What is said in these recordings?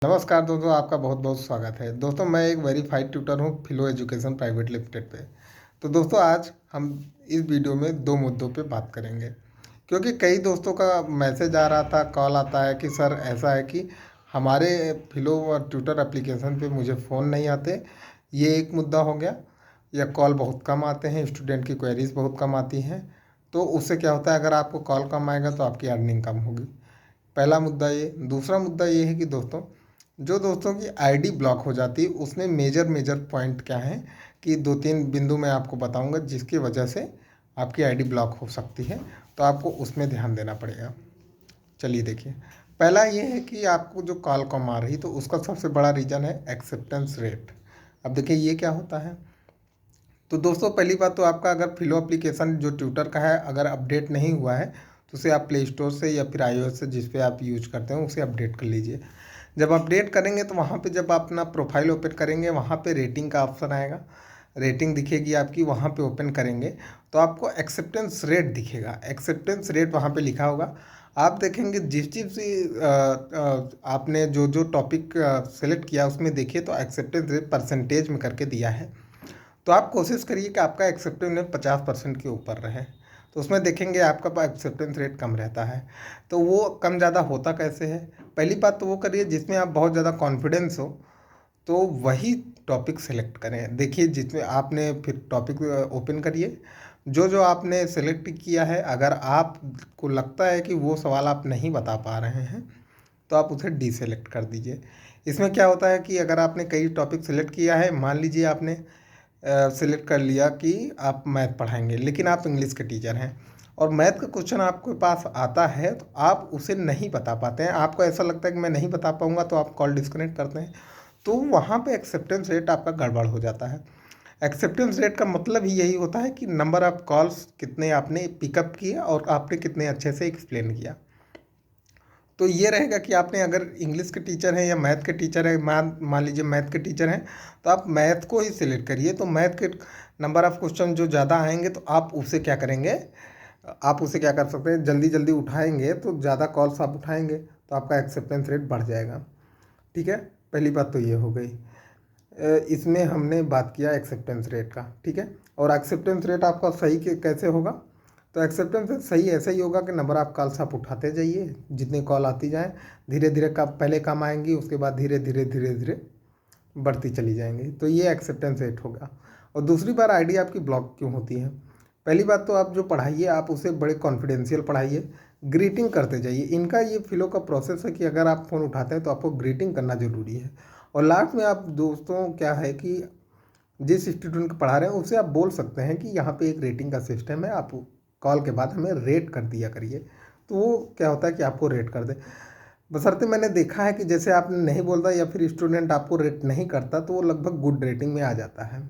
नमस्कार दोस्तों, आपका बहुत बहुत स्वागत है। दोस्तों, मैं एक वेरीफाइड ट्यूटर हूँ फिलो एजुकेशन प्राइवेट लिमिटेड पे। तो दोस्तों, आज हम इस वीडियो में दो मुद्दों पे बात करेंगे, क्योंकि कई दोस्तों का मैसेज आ रहा था, कॉल आता है कि सर ऐसा है कि हमारे फिलो और ट्यूटर एप्लीकेशन पे मुझे फ़ोन नहीं आते। ये एक मुद्दा हो गया। या कॉल बहुत कम आते हैं, स्टूडेंट की क्वेरीज बहुत कम आती हैं। तो उससे क्या होता है, अगर आपको कॉल कम आएगा तो आपकी अर्निंग कम होगी। पहला मुद्दा ये। दूसरा मुद्दा ये है कि दोस्तों, जो दोस्तों की आईडी ब्लॉक हो जाती है उसमें मेजर मेजर पॉइंट क्या है कि दो तीन बिंदु मैं आपको बताऊंगा जिसकी वजह से आपकी आईडी ब्लॉक हो सकती है। तो आपको उसमें ध्यान देना पड़ेगा। चलिए देखिए। पहला ये है कि आपको जो कॉल कम आ रही तो उसका सबसे बड़ा रीज़न है एक्सेप्टेंस रेट। अब देखिए ये क्या होता है। तो दोस्तों, पहली बात तो आपका अगर फिलो एप्लीकेशन जो ट्यूटर का है अगर अपडेट नहीं हुआ है तो उसे आप प्ले स्टोर से या फिर iOS से जिस पे आप यूज करते हैं उसे अपडेट कर लीजिए। जब अपडेट करेंगे तो वहाँ पे जब आप अपना प्रोफाइल ओपन करेंगे वहाँ पे रेटिंग का ऑप्शन आएगा। रेटिंग दिखेगी आपकी, वहाँ पे ओपन करेंगे तो आपको एक्सेप्टेंस रेट दिखेगा। एक्सेप्टेंस रेट वहाँ पे लिखा होगा। आप देखेंगे जिस जिस आपने जो जो टॉपिक सेलेक्ट किया उसमें देखिए तो एक्सेप्टेंस रेट परसेंटेज में करके दिया है। तो आप कोशिश करिए कि आपका एक्सेप्टेंस रेट 50% के ऊपर रहे। तो उसमें देखेंगे आपका एक्सेप्टेंस रेट कम रहता है। तो वो कम ज़्यादा होता कैसे है। पहली बात तो वो करिए जिसमें आप बहुत ज़्यादा कॉन्फिडेंस हो, तो वही टॉपिक सेलेक्ट करें। देखिए जिसमें आपने फिर टॉपिक ओपन करिए, जो जो आपने सेलेक्ट किया है अगर आपको लगता है कि वो सवाल आप नहीं बता पा रहे हैं तो आप उसे डीसेलेक्ट कर दीजिए। इसमें क्या होता है कि अगर आपने कई टॉपिक सेलेक्ट किया है, मान लीजिए आपने सेलेक्ट कर लिया कि आप मैथ पढ़ाएंगे लेकिन आप इंग्लिश के टीचर हैं और मैथ का क्वेश्चन आपके पास आता है तो आप उसे नहीं बता पाते हैं, आपको ऐसा लगता है कि मैं नहीं बता पाऊंगा तो आप कॉल डिस्कनेक्ट करते हैं। तो वहाँ पे एक्सेप्टेंस रेट आपका गड़बड़ हो जाता है। एक्सेप्टेंस रेट का मतलब ही यही होता है कि नंबर ऑफ कॉल्स कितने आपने पिकअप किए और आपने कितने अच्छे से एक्सप्लेन किया। तो ये रहेगा कि आपने अगर इंग्लिश के टीचर हैं या मैथ के टीचर हैं, मान मान लीजिए मैथ के टीचर हैं, तो आप मैथ को ही सिलेक्ट करिए। तो मैथ के नंबर ऑफ़ क्वेश्चन जो ज़्यादा आएंगे तो आप उसे क्या करेंगे, आप उसे क्या कर सकते हैं, जल्दी जल्दी उठाएंगे तो ज़्यादा कॉल्स आप उठाएंगे तो आपका एक्सेप्टेंस रेट बढ़ जाएगा। ठीक है, पहली बात तो ये हो गई। इसमें हमने बात किया एक्सेप्टेंस रेट का। ठीक है, और एक्सेप्टेंस रेट आपका सही कैसे होगा। तो एक्सेप्टेंस रेट सही ऐसा ही होगा कि नंबर ऑफ कॉल्स आप उठाते जाइए, जितनी कॉल आती जाएँ धीरे धीरे कम, पहले कम आएंगी उसके बाद धीरे धीरे धीरे धीरे बढ़ती चली जाएंगी। तो ये एक्सेप्टेंस रेट होगा। और दूसरी बार आईडी आपकी ब्लॉक क्यों होती है। पहली बात तो आप जो पढ़ाइए आप उसे बड़े कॉन्फिडेंशियल पढ़ाइए, ग्रीटिंग करते जाइए। इनका ये फिलो का प्रोसेस है कि अगर आप फ़ोन उठाते हैं तो आपको ग्रीटिंग करना ज़रूरी है। और लास्ट में आप दोस्तों क्या है कि जिस स्टूडेंट को पढ़ा रहे हैं उसे आप बोल सकते हैं कि यहाँ पे एक रेटिंग का सिस्टम है, आप कॉल के बाद हमें रेट कर दिया करिए। तो वो क्या होता है कि आपको रेट कर दे। बशर्ते मैंने देखा है कि जैसे आपने नहीं बोलता या फिर स्टूडेंट आपको रेट नहीं करता तो वो लगभग गुड रेटिंग में आ जाता है।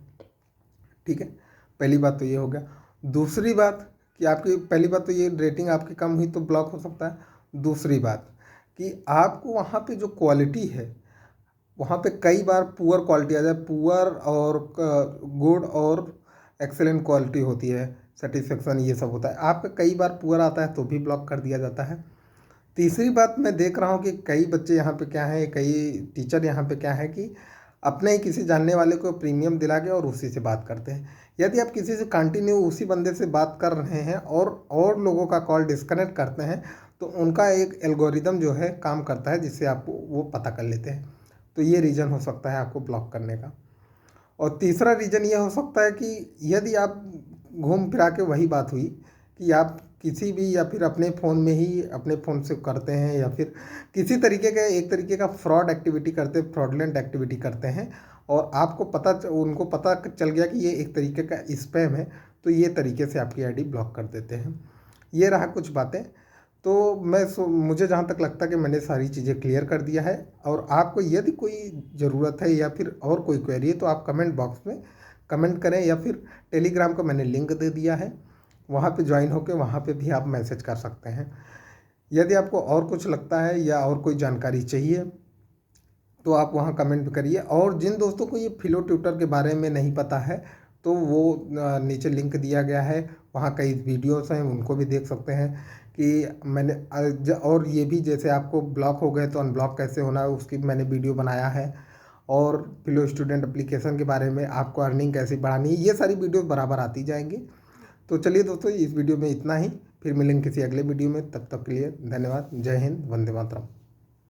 ठीक है, पहली बात तो ये हो गया। दूसरी बात कि आपकी पहली बात तो ये रेटिंग आपकी कम हुई तो ब्लॉक हो सकता है। दूसरी बात कि आपको वहाँ पे जो क्वालिटी है वहाँ पे कई बार पुअर क्वालिटी आ जाए, पुअर और गुड और एक्सेलेंट क्वालिटी होती है, सेटिस्फेक्शन ये सब होता है। आपका कई बार पुअर आता है तो भी ब्लॉक कर दिया जाता है। तीसरी बात मैं देख रहा हूँ कि कई बच्चे यहाँ पे क्या है, कई टीचर यहाँ पे क्या है कि अपने ही किसी जानने वाले को प्रीमियम दिला के और उसी से बात करते हैं। यदि आप किसी से कंटिन्यू उसी बंदे से बात कर रहे हैं और लोगों का कॉल डिस्कनेक्ट करते हैं तो उनका एक एल्गोरिदम जो है काम करता है जिससे आपको वो पता कर लेते हैं। तो ये रीज़न हो सकता है आपको ब्लॉक करने का। और तीसरा रीज़न ये हो सकता है कि यदि आप घूम फिरा के वही बात हुई कि आप किसी भी या फिर अपने फ़ोन में ही अपने फ़ोन से करते हैं या फिर किसी तरीके का एक तरीके का फ्रॉड एक्टिविटी करते हैं, फ्रॉडलेंट एक्टिविटी करते हैं और आपको उनको पता चल गया कि ये एक तरीके का स्पैम है, तो ये तरीके से आपकी आईडी ब्लॉक कर देते हैं। ये रहा कुछ बातें। तो मुझे जहाँ तक लगता है कि मैंने सारी चीज़ें क्लियर कर दिया है। और आपको यदि कोई ज़रूरत है या फिर और कोई क्वेरी है तो आप कमेंट बॉक्स में कमेंट करें या फिर टेलीग्राम का मैंने लिंक दे दिया है, वहाँ पे ज्वाइन होकर वहाँ पे भी आप मैसेज कर सकते हैं। यदि आपको और कुछ लगता है या और कोई जानकारी चाहिए तो आप वहाँ कमेंट करिए। और जिन दोस्तों को ये फिलो ट्यूटर के बारे में नहीं पता है तो वो नीचे लिंक दिया गया है, वहाँ कई वीडियोस हैं उनको भी देख सकते हैं कि मैंने और ये भी जैसे आपको ब्लॉक हो गए तो अनब्लॉक कैसे होना है उसकी मैंने वीडियो बनाया है। और फिलो स्टूडेंट एप्लीकेशन के बारे में आपको अर्निंग कैसे बढ़ानी है, ये सारी वीडियो बराबर आती जाएंगी। तो चलिए दोस्तों, इस वीडियो में इतना ही। फिर मिलेंगे किसी अगले वीडियो में, तब तक के लिए धन्यवाद। जय हिंद, वंदे मातरम।